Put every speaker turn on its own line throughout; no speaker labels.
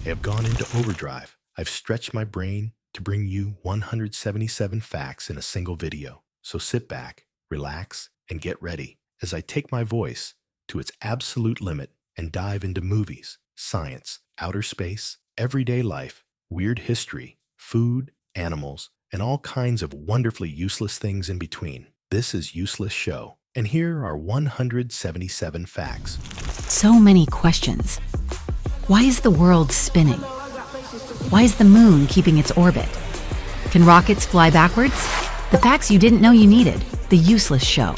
I have gone into overdrive. I've stretched my brain to bring you 177 facts in a single video. So sit back, relax, and get ready as I take my voice to its absolute limit and dive into movies, science, outer space, everyday life, weird history, food, animals, and all kinds of wonderfully useless things in between. This is Useless Show, and here are 177 facts.
So many questions. Why is the world spinning? Why is the moon keeping its orbit? Can rockets fly backwards? The facts you didn't know you needed. The Useless Show.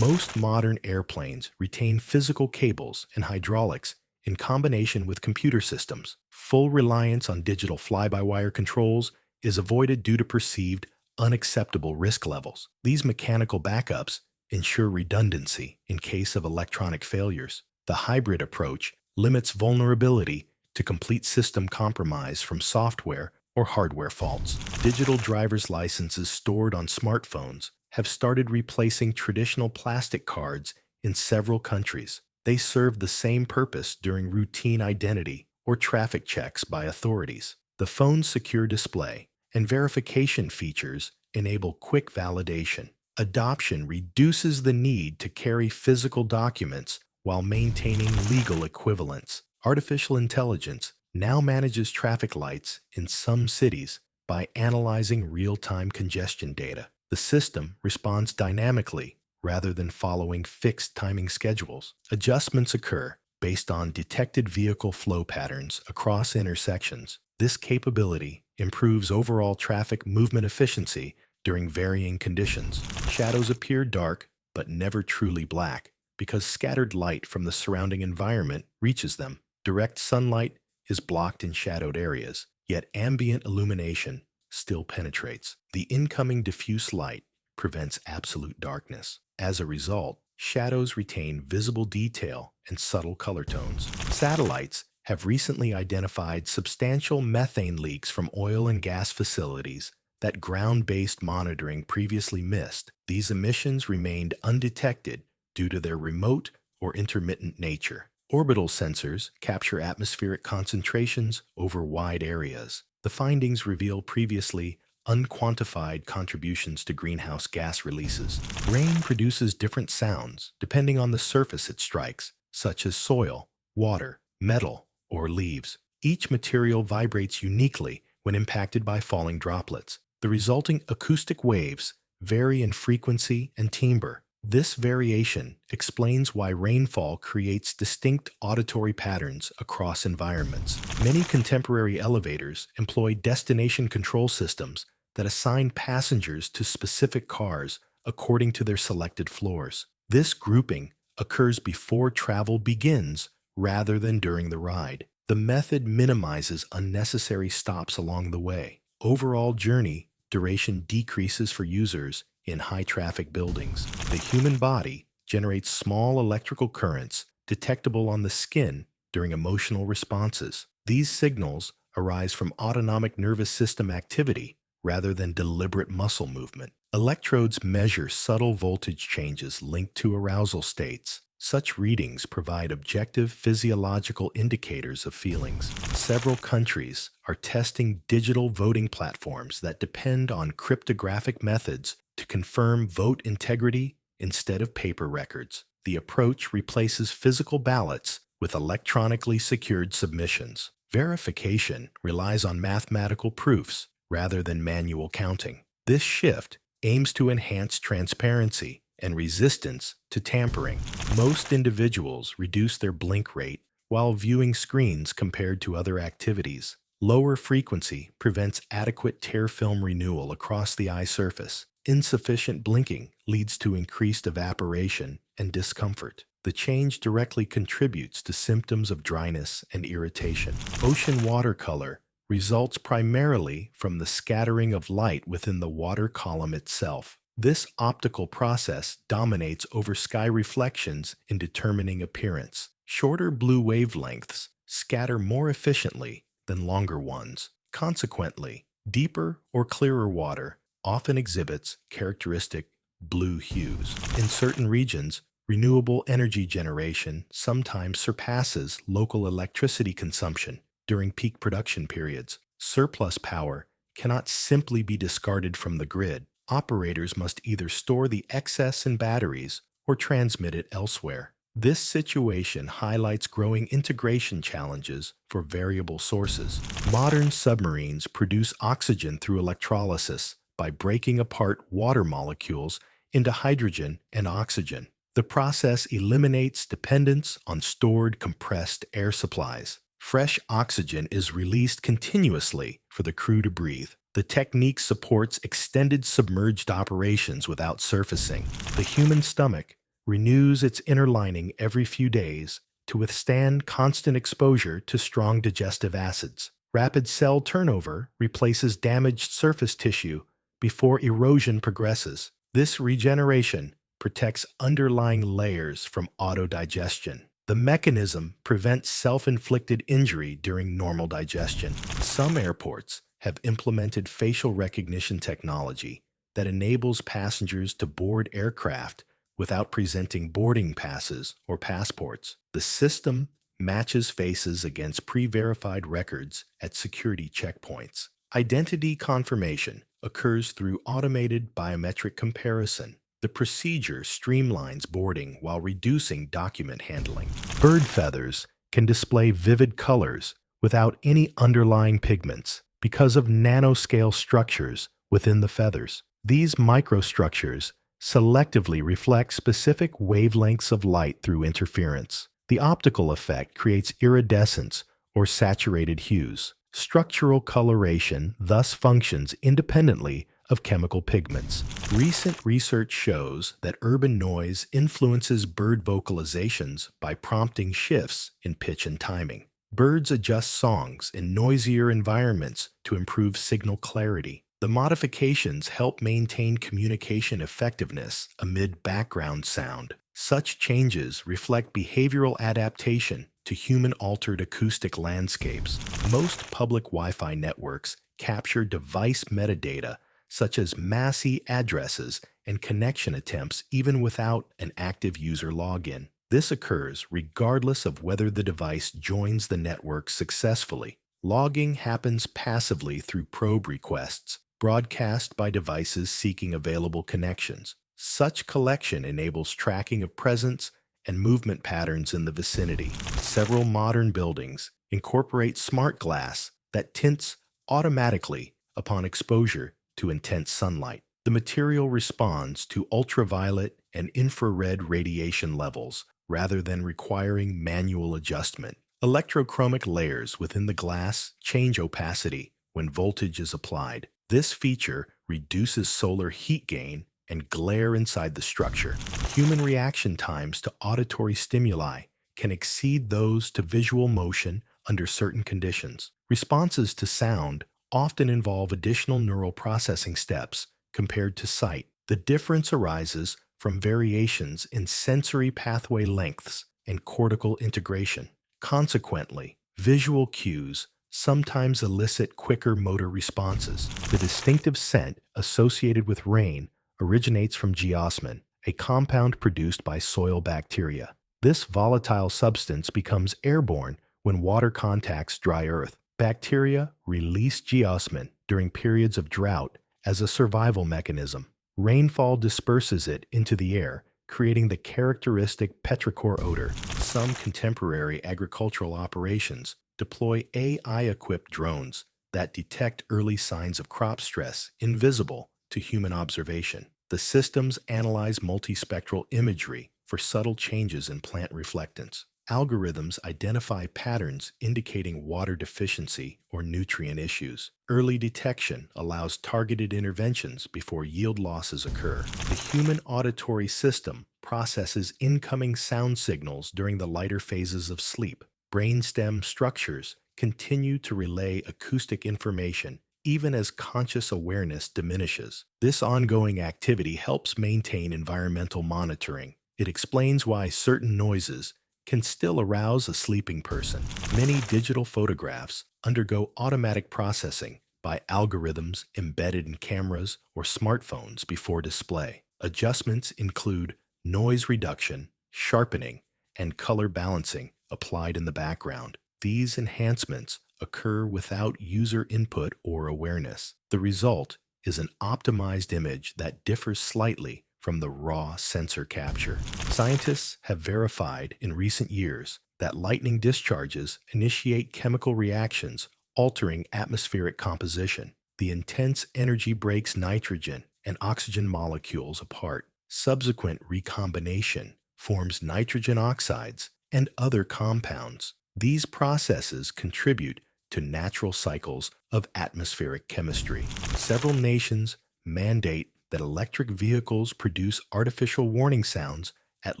Most modern airplanes retain physical cables and hydraulics in combination with computer systems. Full reliance on digital fly-by-wire controls is avoided due to perceived unacceptable risk levels. These mechanical backups ensure redundancy in case of electronic failures. The hybrid approach limits vulnerability to complete system compromise from software or hardware faults. Digital driver's licenses stored on smartphones have started replacing traditional plastic cards in several countries. They serve the same purpose during routine identity or traffic checks by authorities. The phone's secure display and verification features enable quick validation. Adoption reduces the need to carry physical documents while maintaining legal equivalence. Artificial intelligence now manages traffic lights in some cities by analyzing real-time congestion data. The system responds dynamically rather than following fixed timing schedules. Adjustments occur based on detected vehicle flow patterns across intersections. This capability improves overall traffic movement efficiency during varying conditions. Shadows appear dark but never truly black because scattered light from the surrounding environment reaches them. Direct sunlight is blocked in shadowed areas, yet ambient illumination still penetrates. The incoming diffuse light prevents absolute darkness. As a result, shadows retain visible detail and subtle color tones. Satellites have recently identified substantial methane leaks from oil and gas facilities that ground-based monitoring previously missed. These emissions remained undetected due to their remote or intermittent nature. Orbital sensors capture atmospheric concentrations over wide areas. The findings reveal previously unquantified contributions to greenhouse gas releases. Rain produces different sounds depending on the surface it strikes, such as soil, water, metal, or leaves. Each material vibrates uniquely when impacted by falling droplets. The resulting acoustic waves vary in frequency and timbre. This variation explains why rainfall creates distinct auditory patterns across environments. Many contemporary elevators employ destination control systems that assign passengers to specific cars according to their selected floors. This grouping occurs before travel begins rather than during the ride. The method minimizes unnecessary stops along the way. Overall journey duration decreases for users in high-traffic buildings. The human body generates small electrical currents detectable on the skin during emotional responses. These signals arise from autonomic nervous system activity rather than deliberate muscle movement. Electrodes measure subtle voltage changes linked to arousal states. Such readings provide objective physiological indicators of feelings. Several countries are testing digital voting platforms that depend on cryptographic methods to confirm vote integrity instead of paper records. The approach replaces physical ballots with electronically secured submissions. Verification relies on mathematical proofs rather than manual counting. This shift aims to enhance transparency and resistance to tampering. Most individuals reduce their blink rate while viewing screens compared to other activities. Lower frequency prevents adequate tear film renewal across the eye surface. Insufficient blinking leads to increased evaporation and discomfort. The change directly contributes to symptoms of dryness and irritation. Ocean watercolor results primarily from the scattering of light within the water column itself. This optical process dominates over sky reflections in determining appearance. Shorter blue wavelengths scatter more efficiently than longer ones. Consequently, deeper or clearer water often exhibits characteristic blue hues. In certain regions, renewable energy generation sometimes surpasses local electricity consumption, during peak production periods. Surplus power cannot simply be discarded from the grid. Operators must either store the excess in batteries or transmit it elsewhere. This situation highlights growing integration challenges for variable sources. Modern submarines produce oxygen through electrolysis by breaking apart water molecules into hydrogen and oxygen. The process eliminates dependence on stored compressed air supplies. Fresh oxygen is released continuously for the crew to breathe. The technique supports extended submerged operations without surfacing. The human stomach renews its inner lining every few days to withstand constant exposure to strong digestive acids. Rapid cell turnover replaces damaged surface tissue before erosion progresses. This regeneration protects underlying layers from autodigestion. The mechanism prevents self-inflicted injury during normal digestion. Some airports have implemented facial recognition technology that enables passengers to board aircraft without presenting boarding passes or passports. The system matches faces against pre-verified records at security checkpoints. Identity confirmation occurs through automated biometric comparison. The procedure streamlines boarding while reducing document handling. Bird feathers can display vivid colors without any underlying pigments because of nanoscale structures within the feathers. These microstructures selectively reflect specific wavelengths of light through interference. The optical effect creates iridescence or saturated hues. Structural coloration thus functions independently of chemical pigments. Recent research shows that urban noise influences bird vocalizations by prompting shifts in pitch and timing. Birds adjust songs in noisier environments to improve signal clarity. The modifications help maintain communication effectiveness amid background sound. Such changes reflect behavioral adaptation to human-altered acoustic landscapes. Most public Wi-Fi networks capture device metadata such as MAC addresses and connection attempts even without an active user login. This occurs regardless of whether the device joins the network successfully. Logging happens passively through probe requests, broadcast by devices seeking available connections. Such collection enables tracking of presence and movement patterns in the vicinity. Several modern buildings incorporate smart glass that tints automatically upon exposure to intense sunlight. The material responds to ultraviolet and infrared radiation levels rather than requiring manual adjustment. Electrochromic layers within the glass change opacity when voltage is applied. This feature reduces solar heat gain and glare inside the structure. Human reaction times to auditory stimuli can exceed those to visual motion under certain conditions. Responses to sound often involve additional neural processing steps compared to sight. The difference arises from variations in sensory pathway lengths and cortical integration. Consequently, visual cues sometimes elicit quicker motor responses. The distinctive scent associated with rain originates from geosmin, a compound produced by soil bacteria. This volatile substance becomes airborne when water contacts dry earth. Bacteria release geosmin during periods of drought as a survival mechanism. Rainfall disperses it into the air, creating the characteristic petrichor odor. Some contemporary agricultural operations deploy AI-equipped drones that detect early signs of crop stress invisible to human observation. The systems analyze multispectral imagery for subtle changes in plant reflectance. Algorithms identify patterns indicating water deficiency or nutrient issues. Early detection allows targeted interventions before yield losses occur. The human auditory system processes incoming sound signals during the lighter phases of sleep. Brainstem structures continue to relay acoustic information even as conscious awareness diminishes. This ongoing activity helps maintain environmental monitoring. It explains why certain noises can still arouse a sleeping person. Many digital photographs undergo automatic processing by algorithms embedded in cameras or smartphones before display. Adjustments include noise reduction, sharpening, and color balancing applied in the background. These enhancements occur without user input or awareness. The result is an optimized image that differs slightly from the raw sensor capture. Scientists have verified in recent years that lightning discharges initiate chemical reactions altering atmospheric composition. The intense energy breaks nitrogen and oxygen molecules apart. Subsequent recombination forms nitrogen oxides and other compounds. These processes contribute to natural cycles of atmospheric chemistry. Several nations mandate that electric vehicles produce artificial warning sounds at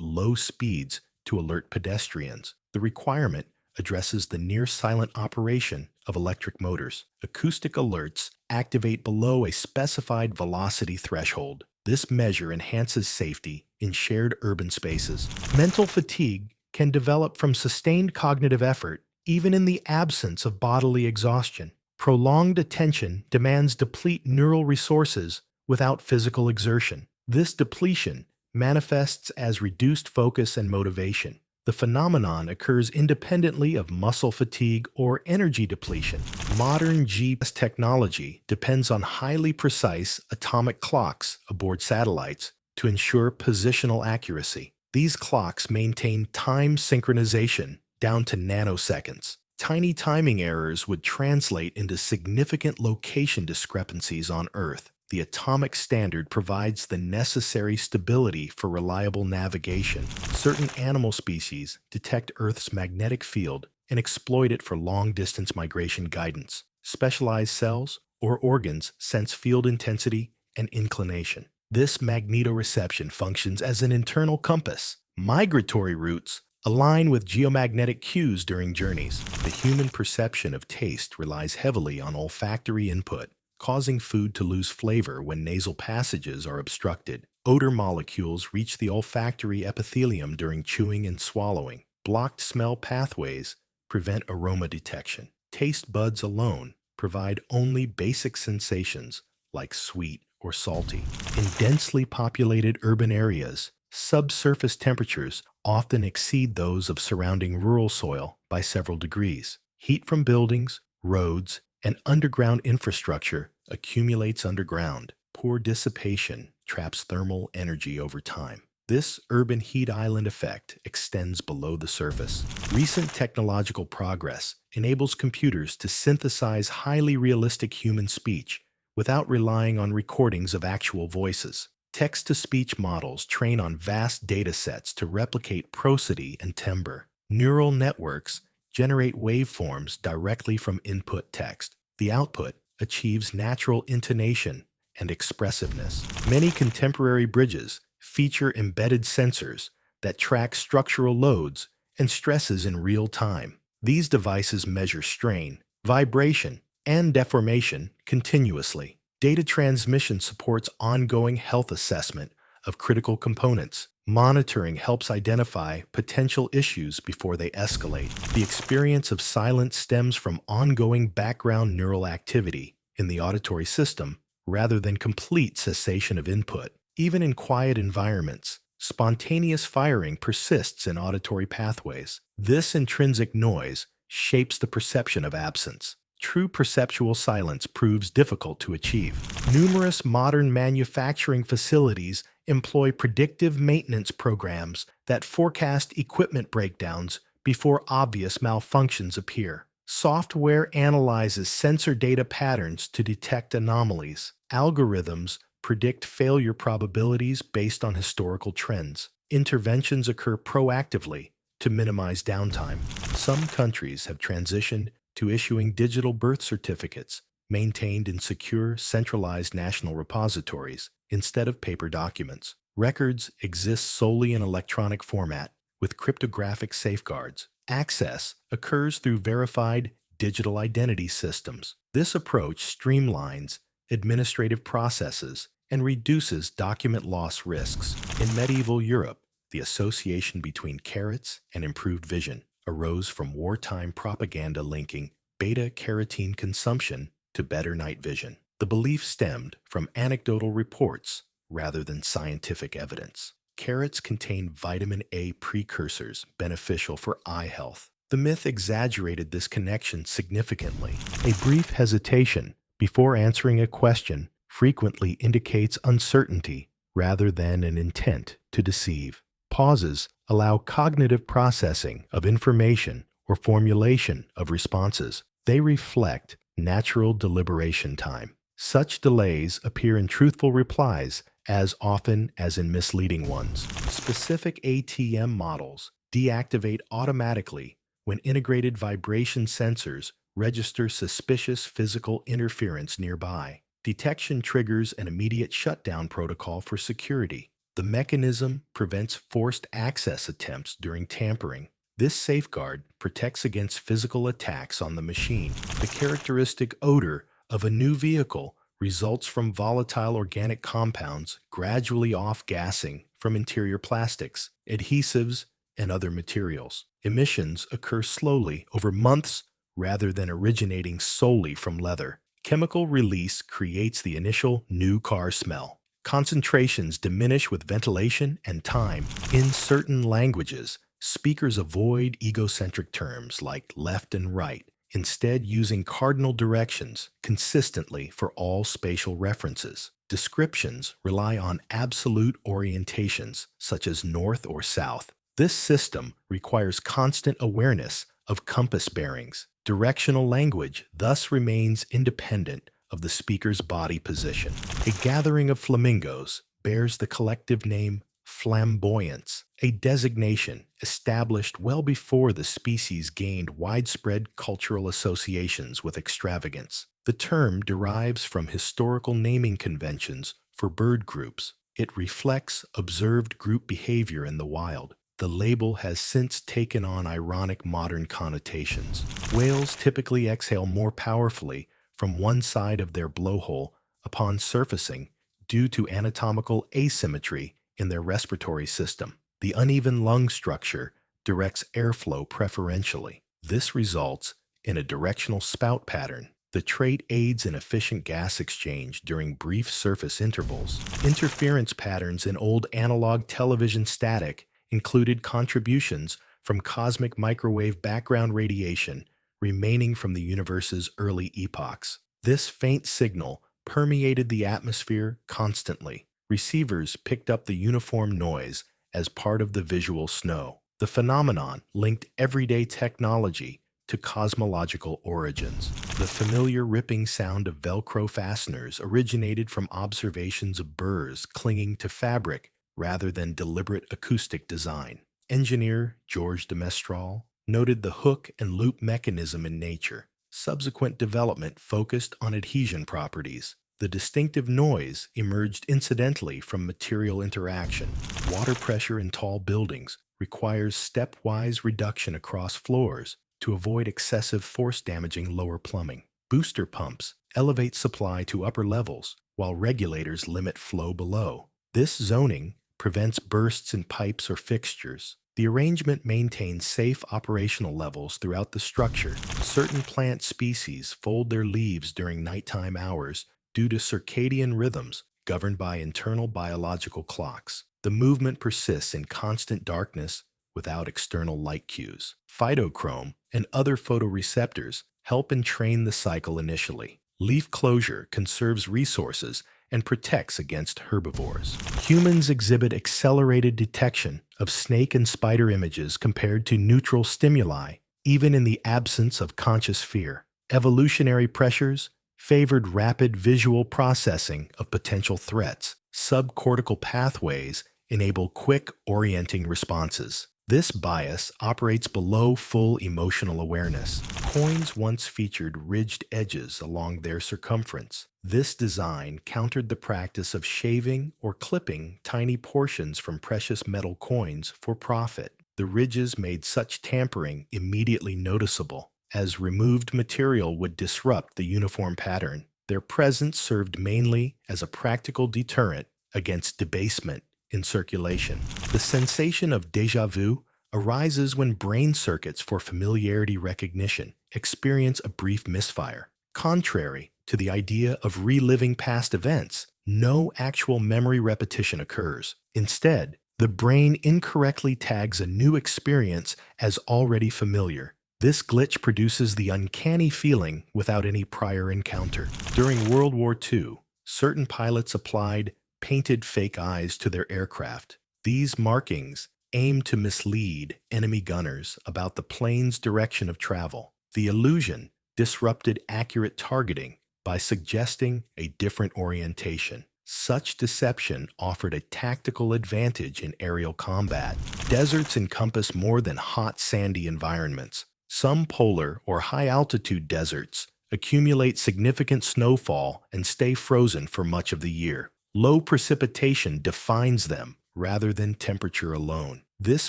low speeds to alert pedestrians. The requirement addresses the near-silent operation of electric motors. Acoustic alerts activate below a specified velocity threshold. This measure enhances safety in shared urban spaces. Mental fatigue can develop from sustained cognitive effort, even in the absence of bodily exhaustion. Prolonged attention demands deplete neural resources without physical exertion. This depletion manifests as reduced focus and motivation. The phenomenon occurs independently of muscle fatigue or energy depletion. Modern GPS technology depends on highly precise atomic clocks aboard satellites to ensure positional accuracy. These clocks maintain time synchronization down to nanoseconds. Tiny timing errors would translate into significant location discrepancies on Earth. The atomic standard provides the necessary stability for reliable navigation. Certain animal species detect Earth's magnetic field and exploit it for long-distance migration guidance. Specialized cells or organs sense field intensity and inclination. This magnetoreception functions as an internal compass. Migratory routes align with geomagnetic cues during journeys. The human perception of taste relies heavily on olfactory input, causing food to lose flavor when nasal passages are obstructed. Odor molecules reach the olfactory epithelium during chewing and swallowing. Blocked smell pathways prevent aroma detection. Taste buds alone provide only basic sensations like sweet or salty. In densely populated urban areas, subsurface temperatures often exceed those of surrounding rural soil by several degrees. Heat from buildings, roads, and underground infrastructure accumulates underground. Poor dissipation traps thermal energy over time. This urban heat island effect extends below the surface. Recent technological progress enables computers to synthesize highly realistic human speech without relying on recordings of actual voices. Text-to-speech models train on vast data sets to replicate prosody and timbre. Neural networks generate waveforms directly from input text. The output achieves natural intonation and expressiveness. Many contemporary bridges feature embedded sensors that track structural loads and stresses in real time. These devices measure strain, vibration, and deformation continuously. Data transmission supports ongoing health assessment of critical components. Monitoring helps identify potential issues before they escalate. The experience of silence stems from ongoing background neural activity in the auditory system rather than complete cessation of input. Even in quiet environments, spontaneous firing persists in auditory pathways. This intrinsic noise shapes the perception of absence. True perceptual silence proves difficult to achieve. Numerous modern manufacturing facilities employ predictive maintenance programs that forecast equipment breakdowns before obvious malfunctions appear. Software analyzes sensor data patterns to detect anomalies. Algorithms predict failure probabilities based on historical trends. Interventions occur proactively to minimize downtime. Some countries have transitioned to issuing digital birth certificates maintained in secure, centralized national repositories instead of paper documents. Records exist solely in electronic format with cryptographic safeguards. Access occurs through verified digital identity systems. This approach streamlines administrative processes and reduces document loss risks. In medieval Europe, the association between carrots and improved vision arose from wartime propaganda linking beta-carotene consumption to better night vision. The belief stemmed from anecdotal reports rather than scientific evidence. Carrots contain vitamin A precursors beneficial for eye health. The myth exaggerated this connection significantly. A brief hesitation before answering a question frequently indicates uncertainty rather than an intent to deceive. Pauses allow cognitive processing of information or formulation of responses. They reflect natural deliberation time. Such delays appear in truthful replies as often as in misleading ones. Specific ATM models deactivate automatically when integrated vibration sensors register suspicious physical interference nearby. Detection triggers an immediate shutdown protocol for security. The mechanism prevents forced access attempts during tampering. This safeguard protects against physical attacks on the machine. The characteristic odor of a new vehicle results from volatile organic compounds gradually off-gassing from interior plastics, adhesives, and other materials. Emissions occur slowly over months rather than originating solely from leather. Chemical release creates the initial new car smell. Concentrations diminish with ventilation and time. In certain languages, speakers avoid egocentric terms like left and right, instead using cardinal directions consistently for all spatial references. Descriptions rely on absolute orientations, such as north or south. This system requires constant awareness of compass bearings. Directional language thus remains independent of the speaker's body position. A gathering of flamingos bears the collective name flamboyance, a designation established well before the species gained widespread cultural associations with extravagance. The term derives from historical naming conventions for bird groups. It reflects observed group behavior in the wild. The label has since taken on ironic modern connotations. Whales typically exhale more powerfully from one side of their blowhole upon surfacing due to anatomical asymmetry in their respiratory system. The uneven lung structure directs airflow preferentially. This results in a directional spout pattern. The trait aids in efficient gas exchange during brief surface intervals. Interference patterns in old analog television static included contributions from cosmic microwave background radiation remaining from the universe's early epochs. This faint signal permeated the atmosphere constantly. Receivers picked up the uniform noise as part of the visual snow. The phenomenon linked everyday technology to cosmological origins. The familiar ripping sound of Velcro fasteners originated from observations of burrs clinging to fabric rather than deliberate acoustic design. Engineer George de Mestral noted the hook and loop mechanism in nature. Subsequent development focused on adhesion properties. The distinctive noise emerged incidentally from material interaction. Water pressure in tall buildings requires stepwise reduction across floors to avoid excessive force-damaging lower plumbing. Booster pumps elevate supply to upper levels, while regulators limit flow below. This zoning prevents bursts in pipes or fixtures. The arrangement maintains safe operational levels throughout the structure. Certain plant species fold their leaves during nighttime hours due to circadian rhythms governed by internal biological clocks. The movement persists in constant darkness without external light cues. Phytochrome and other photoreceptors help entrain the cycle initially. Leaf closure conserves resources and protects against herbivores. Humans exhibit accelerated detection of snake and spider images compared to neutral stimuli, even in the absence of conscious fear. Evolutionary pressures favored rapid visual processing of potential threats. Subcortical pathways enable quick orienting responses. This bias operates below full emotional awareness. Coins once featured ridged edges along their circumference. This design countered the practice of shaving or clipping tiny portions from precious metal coins for profit. The ridges made such tampering immediately noticeable, as removed material would disrupt the uniform pattern. Their presence served mainly as a practical deterrent against debasement in circulation. The sensation of déjà vu arises when brain circuits for familiarity recognition experience a brief misfire. Contrary to the idea of reliving past events, no actual memory repetition occurs. Instead, the brain incorrectly tags a new experience as already familiar. This glitch produces the uncanny feeling without any prior encounter. During World War II, certain pilots applied painted fake eyes to their aircraft. These markings aim to mislead enemy gunners about the plane's direction of travel. The illusion disrupted accurate targeting by suggesting a different orientation. Such deception offered a tactical advantage in aerial combat. Deserts encompass more than hot, sandy environments. Some polar or high-altitude deserts accumulate significant snowfall and stay frozen for much of the year. Low precipitation defines them rather than temperature alone. This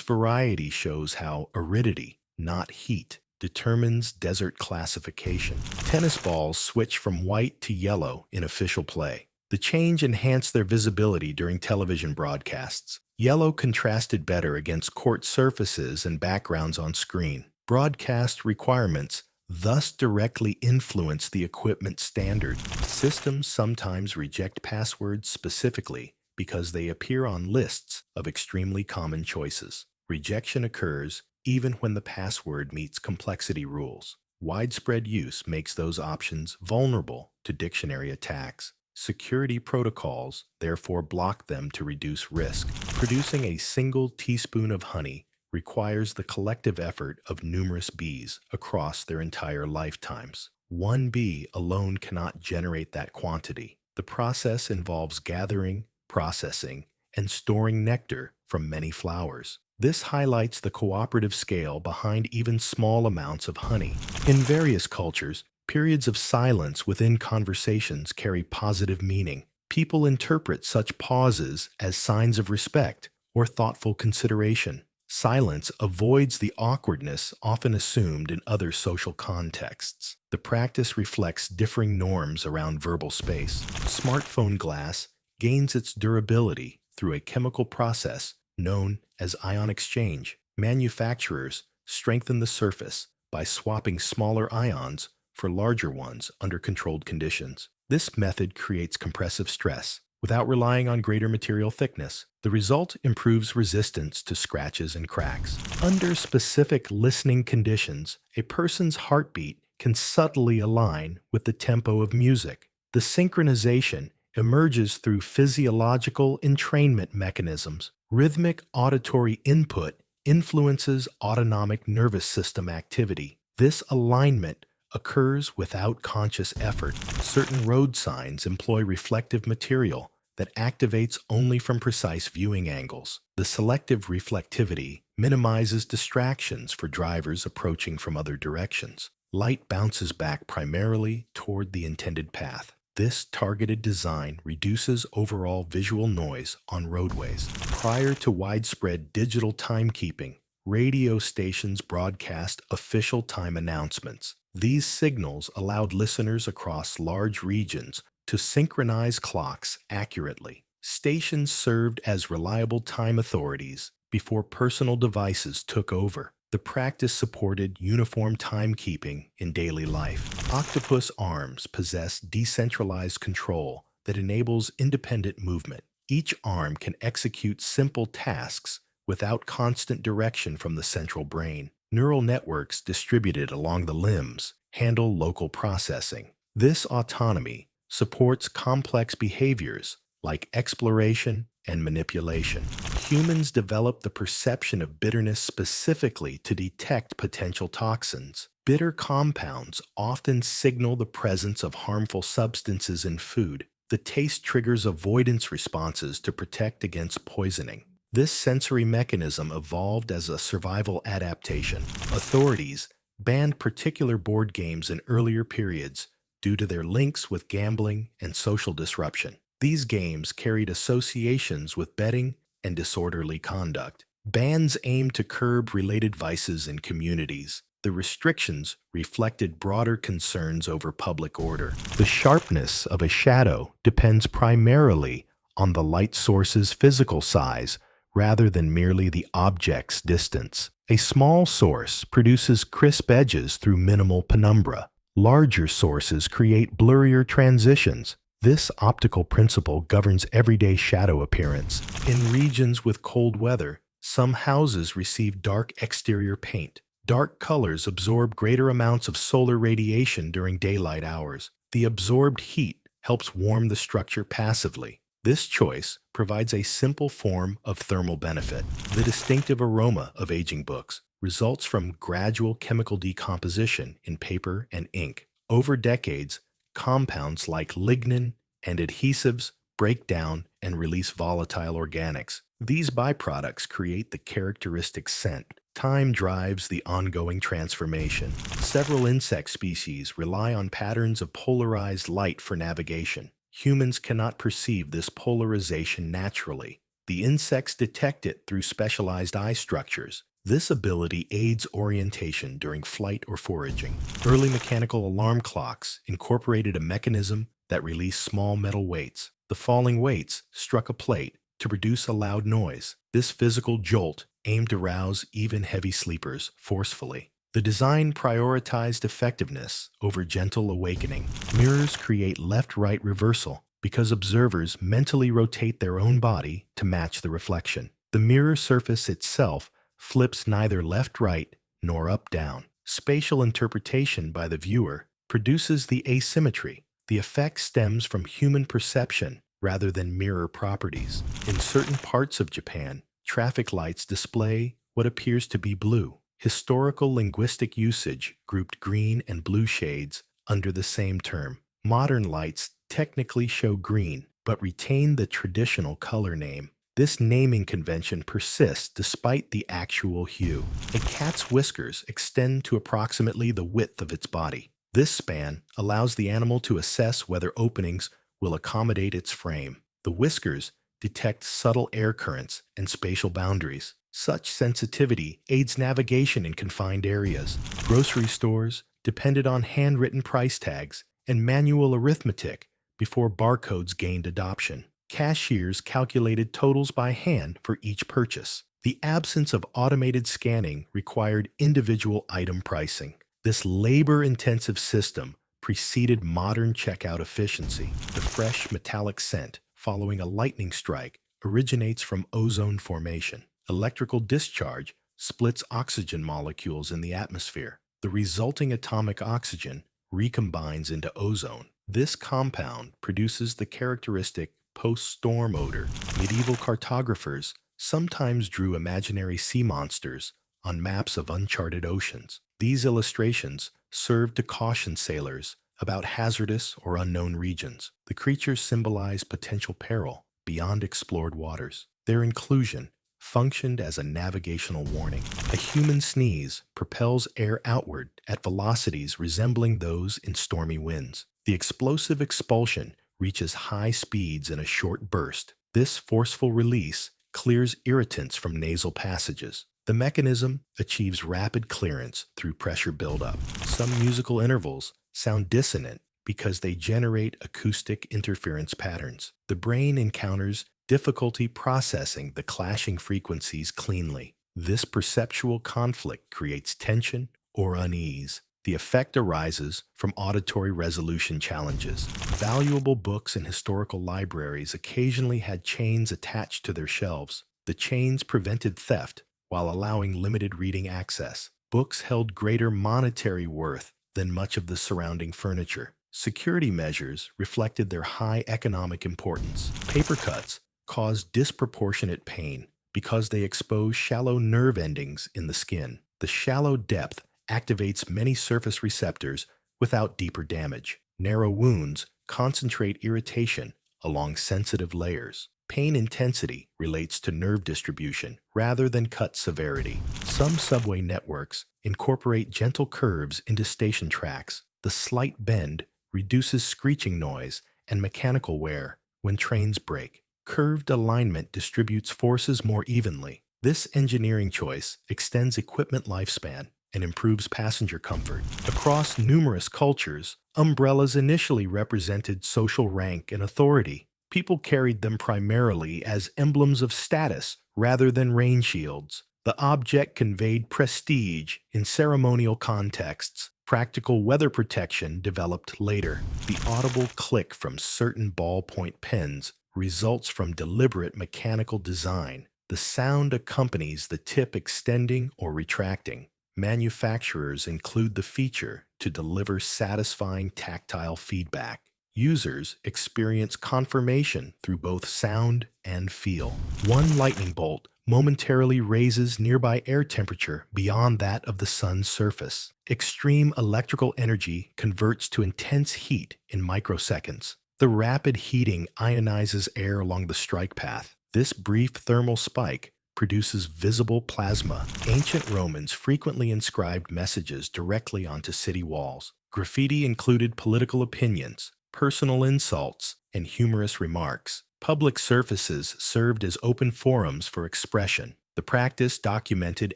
variety shows how aridity, not heat, determines desert classification. Tennis balls switch from white to yellow in official play. The change enhanced their visibility during television broadcasts. Yellow contrasted better against court surfaces and backgrounds on screen. Broadcast requirements thus directly influence the equipment standard. Systems sometimes reject passwords specifically because they appear on lists of extremely common choices. Rejection occurs even when the password meets complexity rules. Widespread use makes those options vulnerable to dictionary attacks. Security protocols therefore block them to reduce risk. Producing a single teaspoon of honey requires the collective effort of numerous bees across their entire lifetimes. One bee alone cannot generate that quantity. The process involves gathering, processing, and storing nectar from many flowers. This highlights the cooperative scale behind even small amounts of honey. In various cultures, periods of silence within conversations carry positive meaning. People interpret such pauses as signs of respect or thoughtful consideration. Silence avoids the awkwardness often assumed in other social contexts. The practice reflects differing norms around verbal space. Smartphone glass gains its durability through a chemical process known as ion exchange. Manufacturers strengthen the surface by swapping smaller ions for larger ones under controlled conditions. This method creates compressive stress without relying on greater material thickness. The result improves resistance to scratches and cracks. Under specific listening conditions, a person's heartbeat can subtly align with the tempo of music. The synchronization emerges through physiological entrainment mechanisms. Rhythmic auditory input influences autonomic nervous system activity. This alignment occurs without conscious effort. Certain road signs employ reflective material that activates only from precise viewing angles. The selective reflectivity minimizes distractions for drivers approaching from other directions. Light bounces back primarily toward the intended path. This targeted design reduces overall visual noise on roadways. Prior to widespread digital timekeeping, radio stations broadcast official time announcements. These signals allowed listeners across large regions to synchronize clocks accurately. Stations served as reliable time authorities before personal devices took over. The practice supported uniform timekeeping in daily life. Octopus arms possess decentralized control that enables independent movement. Each arm can execute simple tasks without constant direction from the central brain. Neural networks distributed along the limbs handle local processing. This autonomy supports complex behaviors like exploration and manipulation. Humans develop the perception of bitterness specifically to detect potential toxins. Bitter compounds often signal the presence of harmful substances in food. The taste triggers avoidance responses to protect against poisoning. This sensory mechanism evolved as a survival adaptation. Authorities banned particular board games in earlier periods due to their links with gambling and social disruption. These games carried associations with betting and disorderly conduct. Bans aimed to curb related vices in communities. The restrictions reflected broader concerns over public order. The sharpness of a shadow depends primarily on the light source's physical size rather than merely the object's distance. A small source produces crisp edges through minimal penumbra. Larger sources create blurrier transitions. This optical principle governs everyday shadow appearance. In regions with cold weather, some houses receive dark exterior paint. Dark colors absorb greater amounts of solar radiation during daylight hours. The absorbed heat helps warm the structure passively. This choice provides a simple form of thermal benefit. The distinctive aroma of aging books results from gradual chemical decomposition in paper and ink. Over decades, compounds like lignin and adhesives break down and release volatile organics. These byproducts create the characteristic scent. Time drives the ongoing transformation. Several insect species rely on patterns of polarized light for navigation. Humans cannot perceive this polarization naturally. The insects detect it through specialized eye structures. This ability aids orientation during flight or foraging. Early mechanical alarm clocks incorporated a mechanism that released small metal weights. The falling weights struck a plate to produce a loud noise. This physical jolt aimed to rouse even heavy sleepers forcefully. The design prioritized effectiveness over gentle awakening. Mirrors create left-right reversal because observers mentally rotate their own body to match the reflection. The mirror surface itself flips neither left-right nor up-down. Spatial interpretation by the viewer produces the asymmetry. The effect stems from human perception rather than mirror properties. In certain parts of Japan, traffic lights display what appears to be blue. Historical linguistic usage grouped green and blue shades under the same term. Modern lights technically show green, but retain the traditional color name. This naming convention persists despite the actual hue. A cat's whiskers extend to approximately the width of its body. This span allows the animal to assess whether openings will accommodate its frame. The whiskers detect subtle air currents and spatial boundaries. Such sensitivity aids navigation in confined areas. Grocery stores depended on handwritten price tags and manual arithmetic before barcodes gained adoption. Cashiers calculated totals by hand for each purchase. The absence of automated scanning required individual item pricing. This labor-intensive system preceded modern checkout efficiency. The fresh metallic scent following a lightning strike originates from ozone formation. Electrical discharge splits oxygen molecules in the atmosphere. The resulting atomic oxygen recombines into ozone. This compound produces the characteristic post-storm odor. Medieval cartographers sometimes drew imaginary sea monsters on maps of uncharted oceans. These illustrations served to caution sailors about hazardous or unknown regions. The creatures symbolize potential peril beyond explored waters. Their inclusion functioned as a navigational warning. A human sneeze propels air outward at velocities resembling those in stormy winds. The explosive expulsion reaches high speeds in a short burst. This forceful release clears irritants from nasal passages. The mechanism achieves rapid clearance through pressure buildup. Some musical intervals sound dissonant because they generate acoustic interference patterns. The brain encounters difficulty processing the clashing frequencies cleanly. This perceptual conflict creates tension or unease. The effect arises from auditory resolution challenges. Valuable books in historical libraries occasionally had chains attached to their shelves. The chains prevented theft while allowing limited reading access. Books held greater monetary worth than much of the surrounding furniture. Security measures reflected their high economic importance. Paper cuts caused disproportionate pain because they expose shallow nerve endings in the skin. The shallow depth activates many surface receptors without deeper damage. Narrow wounds concentrate irritation along sensitive layers. Pain intensity relates to nerve distribution rather than cut severity. Some subway networks incorporate gentle curves into station tracks. The slight bend reduces screeching noise and mechanical wear when trains break. Curved alignment distributes forces more evenly. This engineering choice extends equipment lifespan and improves passenger comfort. Across numerous cultures, umbrellas initially represented social rank and authority. People carried them primarily as emblems of status rather than rain shields. The object conveyed prestige in ceremonial contexts. Practical weather protection developed later. The audible click from certain ballpoint pens results from deliberate mechanical design. The sound accompanies the tip extending or retracting. Manufacturers include the feature to deliver satisfying tactile feedback. Users experience confirmation through both sound and feel. One lightning bolt momentarily raises nearby air temperature beyond that of the sun's surface. Extreme electrical energy converts to intense heat in microseconds. The rapid heating ionizes air along the strike path. This brief thermal spike produces visible plasma. Ancient Romans frequently inscribed messages directly onto city walls. Graffiti included political opinions, personal insults, and humorous remarks. Public surfaces served as open forums for expression. The practice documented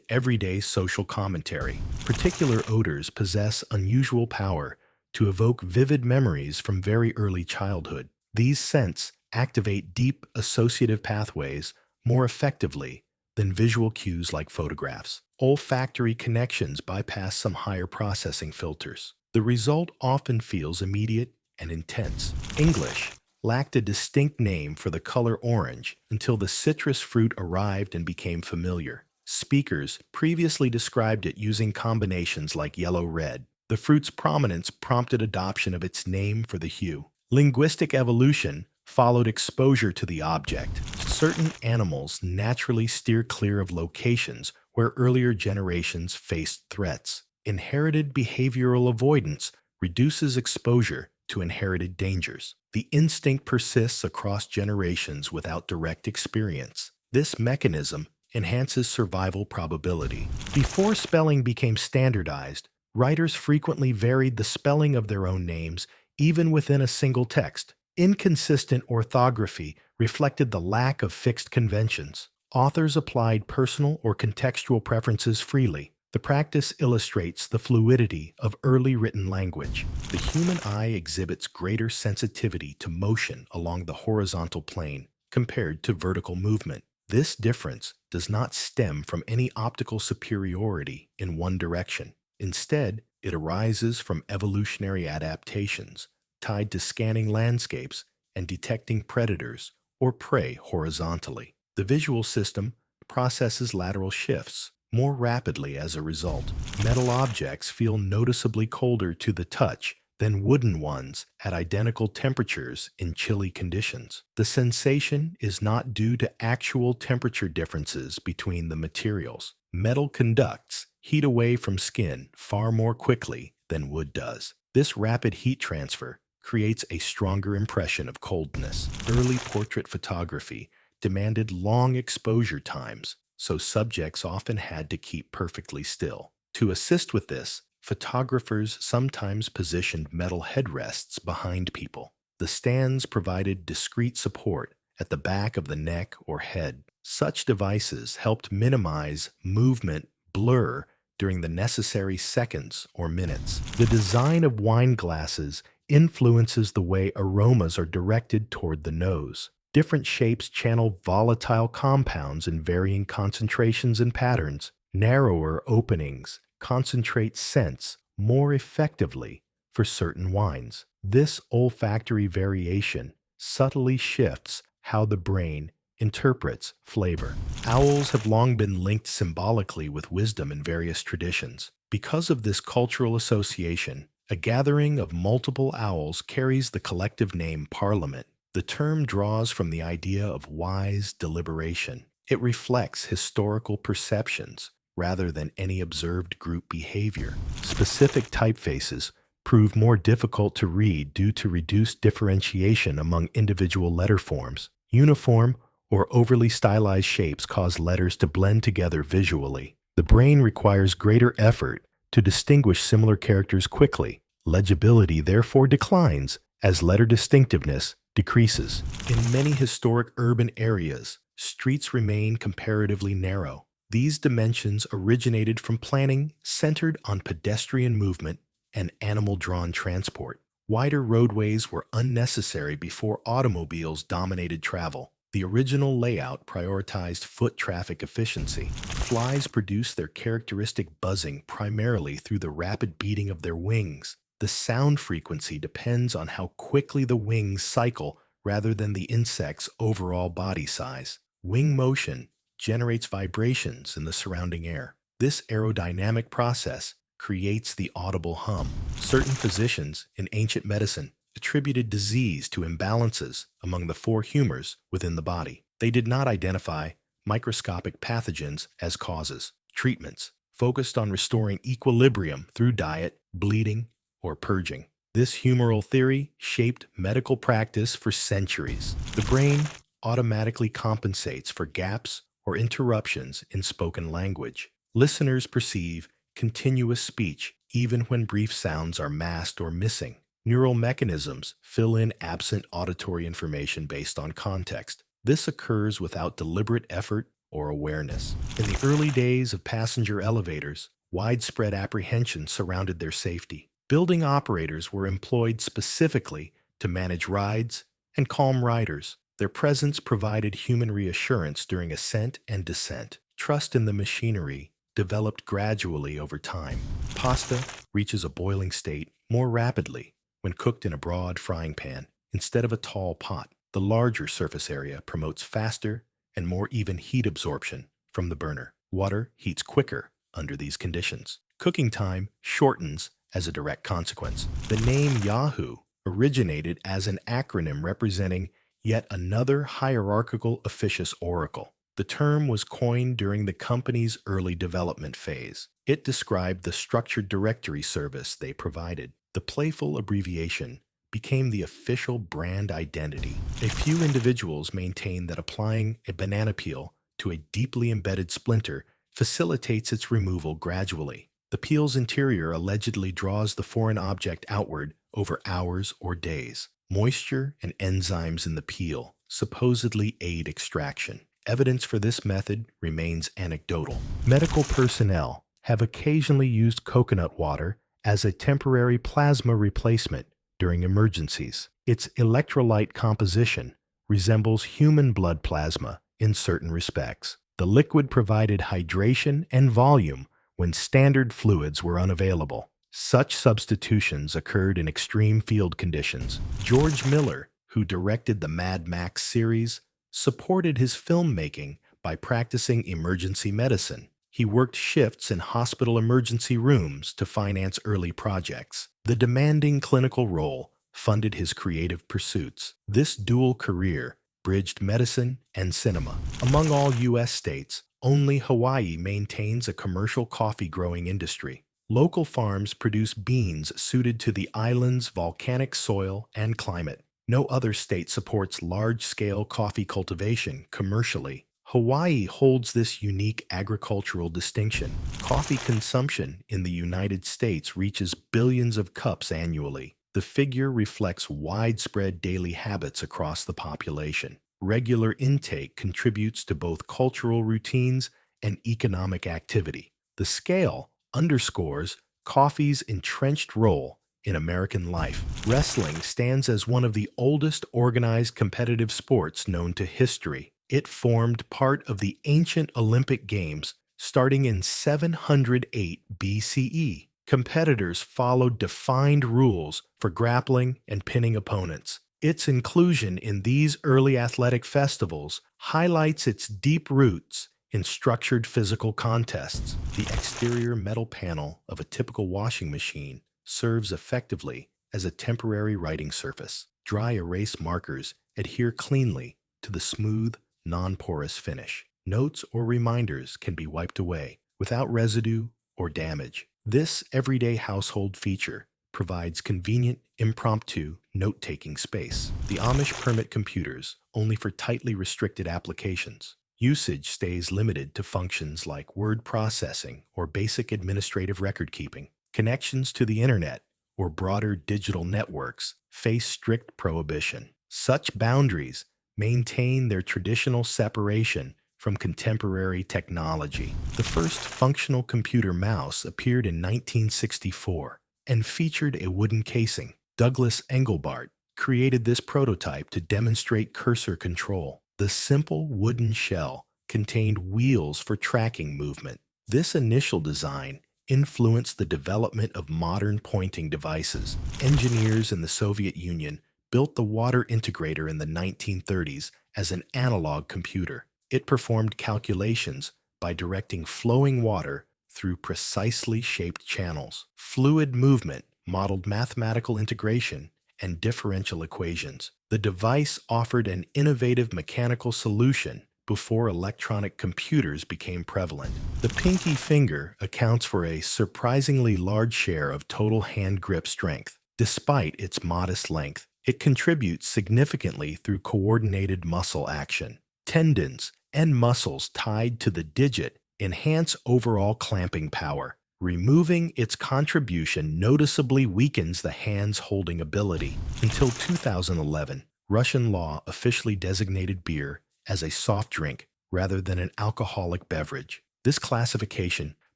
everyday social commentary. Particular odors possess unusual power to evoke vivid memories from very early childhood. These scents activate deep associative pathways more effectively than visual cues like photographs. Olfactory connections bypass some higher processing filters. The result often feels immediate and intense. English lacked a distinct name for the color orange until the citrus fruit arrived and became familiar. Speakers previously described it using combinations like yellow-red. The fruit's prominence prompted adoption of its name for the hue. Linguistic evolution followed exposure to the object. Certain animals naturally steer clear of locations where earlier generations faced threats. Inherited behavioral avoidance reduces exposure to inherited dangers. The instinct persists across generations without direct experience. This mechanism enhances survival probability. Before spelling became standardized, writers frequently varied the spelling of their own names even within a single text. Inconsistent orthography reflected the lack of fixed conventions. Authors applied personal or contextual preferences freely. The practice illustrates the fluidity of early written language. The human eye exhibits greater sensitivity to motion along the horizontal plane compared to vertical movement. This difference does not stem from any optical superiority in one direction. Instead, it arises from evolutionary adaptations tied to scanning landscapes and detecting predators or prey horizontally. The visual system processes lateral shifts more rapidly as a result. Metal objects feel noticeably colder to the touch than wooden ones at identical temperatures in chilly conditions. The sensation is not due to actual temperature differences between the materials. Metal conducts heat away from skin far more quickly than wood does. This rapid heat transfer creates a stronger impression of coldness. Early portrait photography demanded long exposure times, so subjects often had to keep perfectly still. To assist with this, photographers sometimes positioned metal headrests behind people. The stands provided discrete support at the back of the neck or head. Such devices helped minimize movement blur during the necessary seconds or minutes. The design of wine glasses influences the way aromas are directed toward the nose. Different shapes channel volatile compounds in varying concentrations and patterns. Narrower openings concentrate scents more effectively for certain wines. This olfactory variation subtly shifts how the brain interprets flavor. Owls have long been linked symbolically with wisdom in various traditions. Because of this cultural association, a gathering of multiple owls carries the collective name parliament. The term draws from the idea of wise deliberation. It reflects historical perceptions rather than any observed group behavior. Specific typefaces prove more difficult to read due to reduced differentiation among individual letter forms. Uniform or overly stylized shapes cause letters to blend together visually. The brain requires greater effort to distinguish similar characters quickly. Legibility therefore declines as letter distinctiveness decreases. In many historic urban areas, streets remain comparatively narrow. These dimensions originated from planning centered on pedestrian movement and animal-drawn transport. Wider roadways were unnecessary before automobiles dominated travel. The original layout prioritized foot traffic efficiency. Flies produce their characteristic buzzing primarily through the rapid beating of their wings. The sound frequency depends on how quickly the wings cycle rather than the insect's overall body size. Wing motion generates vibrations in the surrounding air. This aerodynamic process creates the audible hum. Certain physicians in ancient medicine attributed disease to imbalances among the four humors within the body. They did not identify microscopic pathogens as causes. Treatments focused on restoring equilibrium through diet, bleeding, or purging. This humoral theory shaped medical practice for centuries. The brain automatically compensates for gaps or interruptions in spoken language. Listeners perceive continuous speech even when brief sounds are masked or missing. Neural mechanisms fill in absent auditory information based on context. This occurs without deliberate effort or awareness. In the early days of passenger elevators, widespread apprehension surrounded their safety. Building operators were employed specifically to manage rides and calm riders. Their presence provided human reassurance during ascent and descent. Trust in the machinery developed gradually over time. Pasta reaches a boiling state more rapidly when cooked in a broad frying pan instead of a tall pot. The larger surface area promotes faster and more even heat absorption from the burner. Water heats quicker under these conditions. Cooking time shortens as a direct consequence. The name Yahoo originated as an acronym representing yet another hierarchical officious oracle. The term was coined during the company's early development phase. It described the structured directory service they provided. The playful abbreviation became the official brand identity. A few individuals maintain that applying a banana peel to a deeply embedded splinter facilitates its removal gradually. The peel's interior allegedly draws the foreign object outward over hours or days. Moisture and enzymes in the peel supposedly aid extraction. Evidence for this method remains anecdotal. Medical personnel have occasionally used coconut water as a temporary plasma replacement during emergencies. Its electrolyte composition resembles human blood plasma in certain respects. The liquid provided hydration and volume when standard fluids were unavailable. Such substitutions occurred in extreme field conditions. George Miller, who directed the Mad Max series, supported his filmmaking by practicing emergency medicine. He worked shifts in hospital emergency rooms to finance early projects. The demanding clinical role funded his creative pursuits. This dual career bridged medicine and cinema. Among all U.S. states, only Hawaii maintains a commercial coffee growing industry. Local farms produce beans suited to the island's volcanic soil and climate. No other state supports large-scale coffee cultivation commercially. Hawaii holds this unique agricultural distinction. Coffee consumption in the United States reaches billions of cups annually. The figure reflects widespread daily habits across the population. Regular intake contributes to both cultural routines and economic activity. The scale underscores coffee's entrenched role in American life. Wrestling stands as one of the oldest organized competitive sports known to history. It formed part of the ancient Olympic Games starting in 708 BCE. Competitors followed defined rules for grappling and pinning opponents. Its inclusion in these early athletic festivals highlights its deep roots in structured physical contests. The exterior metal panel of a typical washing machine serves effectively as a temporary writing surface. Dry erase markers adhere cleanly to the smooth, non-porous finish. Notes or reminders can be wiped away without residue or damage. This everyday household feature provides convenient, impromptu note-taking space. The Amish permit computers only for tightly restricted applications. Usage stays limited to functions like word processing or basic administrative record keeping. Connections to the internet or broader digital networks face strict prohibition. Such boundaries maintain their traditional separation from contemporary technology. The first functional computer mouse appeared in 1964 and featured a wooden casing. Douglas Engelbart created this prototype to demonstrate cursor control. The simple wooden shell contained wheels for tracking movement. This initial design influenced the development of modern pointing devices. Engineers in the Soviet Union built the water integrator in the 1930s as an analog computer. It performed calculations by directing flowing water through precisely shaped channels. Fluid movement modeled mathematical integration and differential equations. The device offered an innovative mechanical solution before electronic computers became prevalent. The pinky finger accounts for a surprisingly large share of total hand grip strength. Despite its modest length, it contributes significantly through coordinated muscle action. Tendons and muscles tied to the digit enhance overall clamping power. Removing its contribution noticeably weakens the hand's holding ability. Until 2011, Russian law officially designated beer as a soft drink rather than an alcoholic beverage. This classification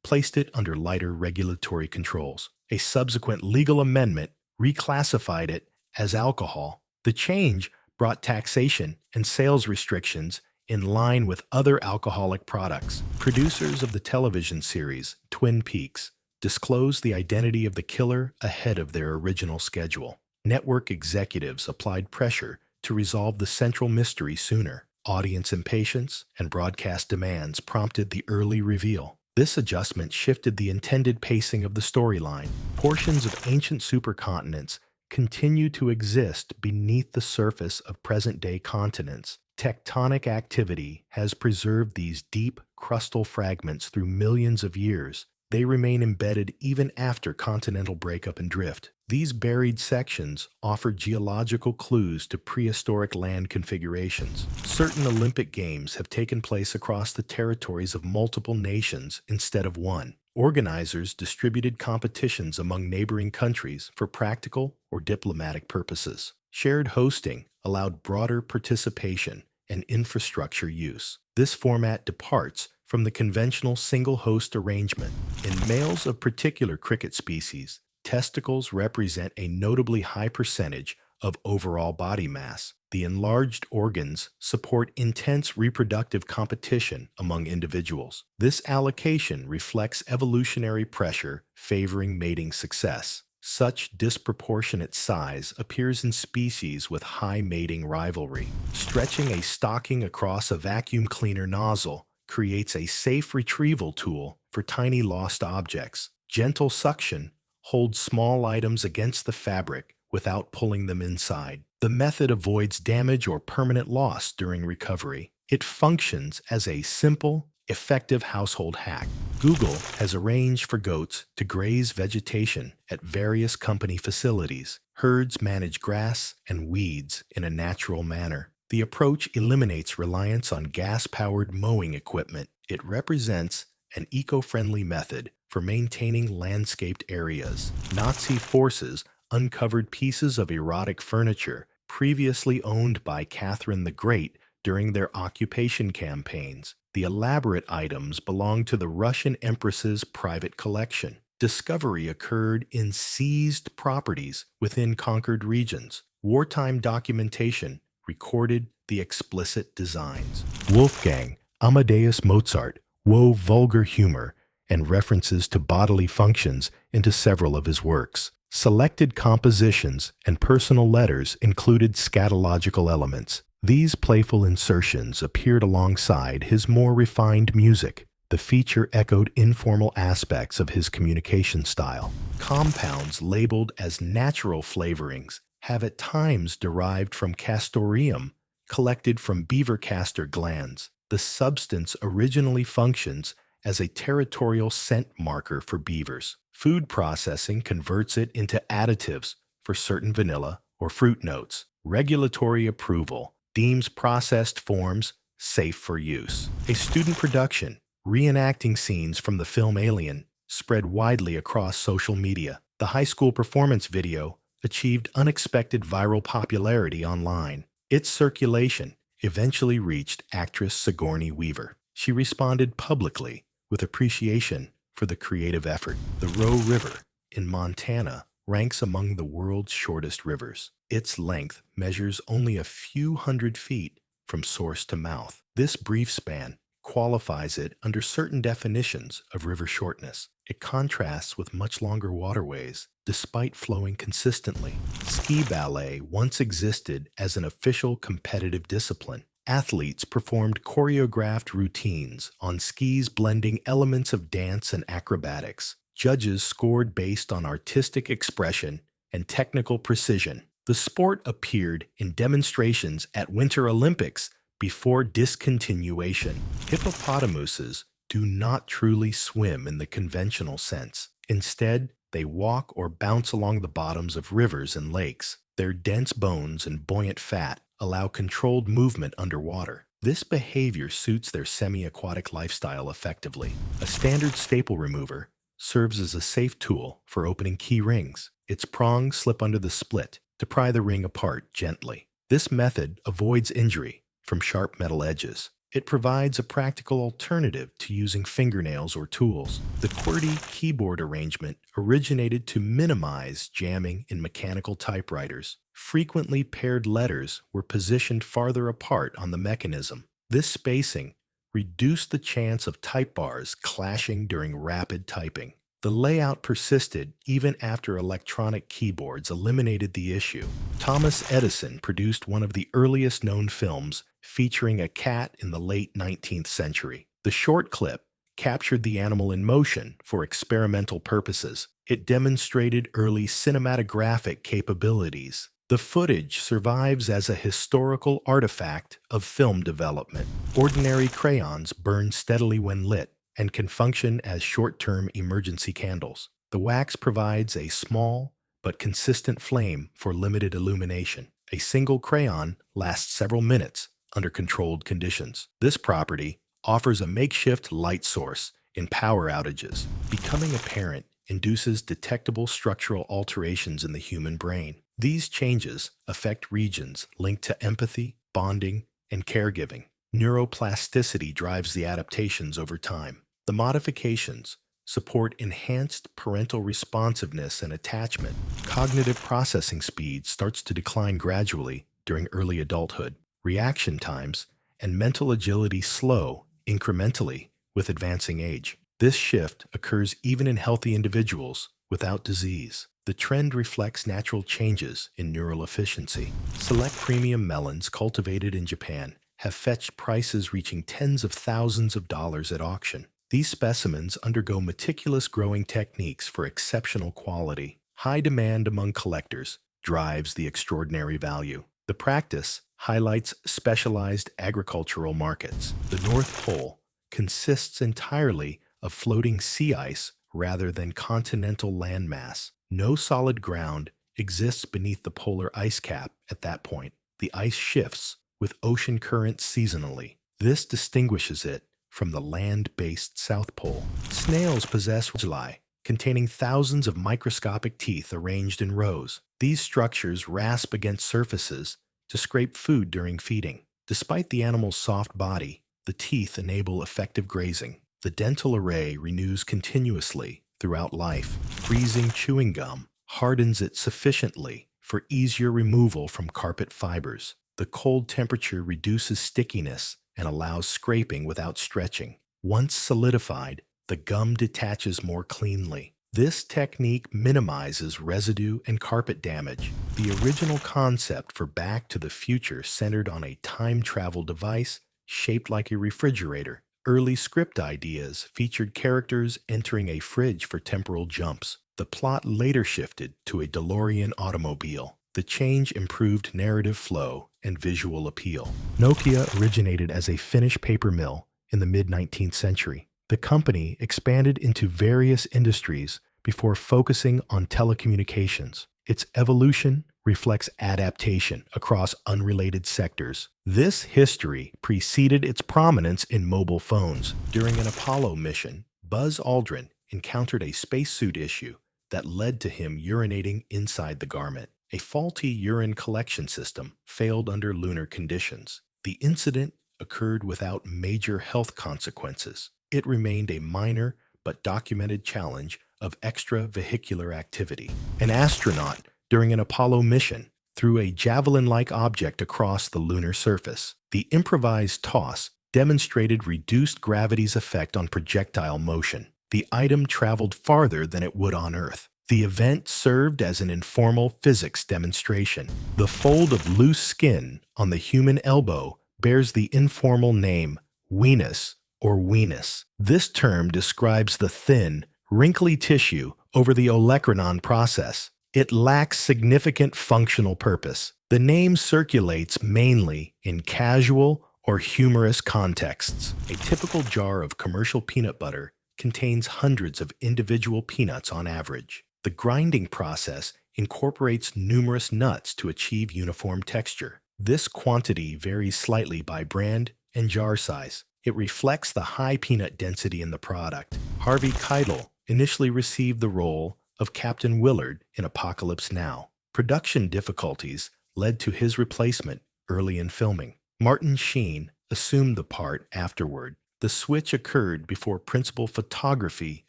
placed it under lighter regulatory controls. A subsequent legal amendment reclassified it as alcohol. The change brought taxation and sales restrictions in line with other alcoholic products. Producers of the television series Twin Peaks disclosed the identity of the killer ahead of their original schedule. Network executives applied pressure to resolve the central mystery sooner. Audience impatience and broadcast demands prompted the early reveal. This adjustment shifted the intended pacing of the storyline. Portions of ancient supercontinents continue to exist beneath the surface of present-day continents. Tectonic activity has preserved these deep, crustal fragments through millions of years. They remain embedded even after continental breakup and drift. These buried sections offer geological clues to prehistoric land configurations. Certain Olympic Games have taken place across the territories of multiple nations instead of one. Organizers distributed competitions among neighboring countries for practical or diplomatic purposes. Shared hosting allowed broader participation and infrastructure use. This format departs from the conventional single-host arrangement. In males of particular cricket species, testicles represent a notably high percentage of overall body mass. The enlarged organs support intense reproductive competition among individuals. This allocation reflects evolutionary pressure favoring mating success. Such disproportionate size appears in species with high mating rivalry. Stretching a stocking across a vacuum cleaner nozzle creates a safe retrieval tool for tiny lost objects. Gentle suction holds small items against the fabric without pulling them inside. The method avoids damage or permanent loss during recovery. It functions as a simple, effective household hack. Google has arranged for goats to graze vegetation at various company facilities. Herds manage grass and weeds in a natural manner. The approach eliminates reliance on gas-powered mowing equipment. It represents an eco-friendly method for maintaining landscaped areas. Nazi forces uncovered pieces of erotic furniture previously owned by Catherine the Great during their occupation campaigns. The elaborate items belonged to the Russian Empress's private collection. Discovery occurred in seized properties within conquered regions. Wartime documentation recorded the explicit designs. Wolfgang Amadeus Mozart wove vulgar humor and references to bodily functions into several of his works. Selected compositions and personal letters included scatological elements. These playful insertions appeared alongside his more refined music. The feature echoed informal aspects of his communication style. Compounds labeled as natural flavorings have at times derived from castoreum, collected from beaver castor glands. The substance originally functions as a territorial scent marker for beavers. Food processing converts it into additives for certain vanilla or fruit notes. Regulatory approval deems processed forms safe for use. A student production, reenacting scenes from the film Alien, spread widely across social media. The high school performance video achieved unexpected viral popularity online. Its circulation eventually reached actress Sigourney Weaver. She responded publicly with appreciation for the creative effort. The Roe River in Montana ranks among the world's shortest rivers. Its length measures only a few hundred feet from source to mouth. This brief span qualifies it under certain definitions of river shortness. It contrasts with much longer waterways, despite flowing consistently. Ski ballet once existed as an official competitive discipline. Athletes performed choreographed routines on skis blending elements of dance and acrobatics. Judges scored based on artistic expression and technical precision. The sport appeared in demonstrations at Winter Olympics before discontinuation. Hippopotamuses do not truly swim in the conventional sense. Instead, they walk or bounce along the bottoms of rivers and lakes. Their dense bones and buoyant fat allow controlled movement underwater. This behavior suits their semi-aquatic lifestyle effectively. A standard staple remover serves as a safe tool for opening key rings. Its prongs slip under the split to pry the ring apart gently. This method avoids injury from sharp metal edges. It provides a practical alternative to using fingernails or tools. The QWERTY keyboard arrangement originated to minimize jamming in mechanical typewriters. Frequently paired letters were positioned farther apart on the mechanism. This spacing reduced the chance of type bars clashing during rapid typing. The layout persisted even after electronic keyboards eliminated the issue. Thomas Edison produced one of the earliest known films featuring a cat in the late 19th century. The short clip captured the animal in motion for experimental purposes. It demonstrated early cinematographic capabilities. The footage survives as a historical artifact of film development. Ordinary crayons burn steadily when lit and can function as short-term emergency candles. The wax provides a small but consistent flame for limited illumination. A single crayon lasts several minutes under controlled conditions. This property offers a makeshift light source in power outages. Becoming a parent induces detectable structural alterations in the human brain. These changes affect regions linked to empathy, bonding, and caregiving. Neuroplasticity drives the adaptations over time. The modifications support enhanced parental responsiveness and attachment. Cognitive processing speed starts to decline gradually during early adulthood. Reaction times and mental agility slow incrementally with advancing age. This shift occurs even in healthy individuals without disease. The trend reflects natural changes in neural efficiency. Select premium melons cultivated in Japan have fetched prices reaching tens of thousands of dollars at auction. These specimens undergo meticulous growing techniques for exceptional quality. High demand among collectors drives the extraordinary value. The practice highlights specialized agricultural markets. The North Pole consists entirely of floating sea ice rather than continental landmass. No solid ground exists beneath the polar ice cap at that point. The ice shifts with ocean currents seasonally. This distinguishes it from the land-based South Pole. Snails possess flagella containing thousands of microscopic teeth arranged in rows. These structures rasp against surfaces to scrape food during feeding. Despite the animal's soft body, the teeth enable effective grazing. The dental array renews continuously throughout life. Freezing chewing gum hardens it sufficiently for easier removal from carpet fibers. The cold temperature reduces stickiness and allows scraping without stretching. Once solidified, the gum detaches more cleanly. This technique minimizes residue and carpet damage. The original concept for Back to the Future centered on a time travel device shaped like a refrigerator. Early script ideas featured characters entering a fridge for temporal jumps. The plot later shifted to a DeLorean automobile. The change improved narrative flow and visual appeal. Nokia originated as a Finnish paper mill in the mid-19th century. The company expanded into various industries before focusing on telecommunications. Its evolution reflects adaptation across unrelated sectors. This history preceded its prominence in mobile phones. During an Apollo mission, Buzz Aldrin encountered a spacesuit issue that led to him urinating inside the garment. A faulty urine collection system failed under lunar conditions. The incident occurred without major health consequences. It remained a minor but documented challenge of extravehicular activity. An astronaut during an Apollo mission threw a javelin-like object across the lunar surface. The improvised toss demonstrated reduced gravity's effect on projectile motion. The item traveled farther than it would on Earth. The event served as an informal physics demonstration. The fold of loose skin on the human elbow bears the informal name venous or venous. This term describes the thin, wrinkly tissue over the olecranon process. It lacks significant functional purpose. The name circulates mainly in casual or humorous contexts. A typical jar of commercial peanut butter contains hundreds of individual peanuts on average. The grinding process incorporates numerous nuts to achieve uniform texture. This quantity varies slightly by brand and jar size. It reflects the high peanut density in the product. Harvey Keitel initially received the role of Captain Willard in Apocalypse Now. Production difficulties led to his replacement early in filming. Martin Sheen assumed the part afterward. The switch occurred before principal photography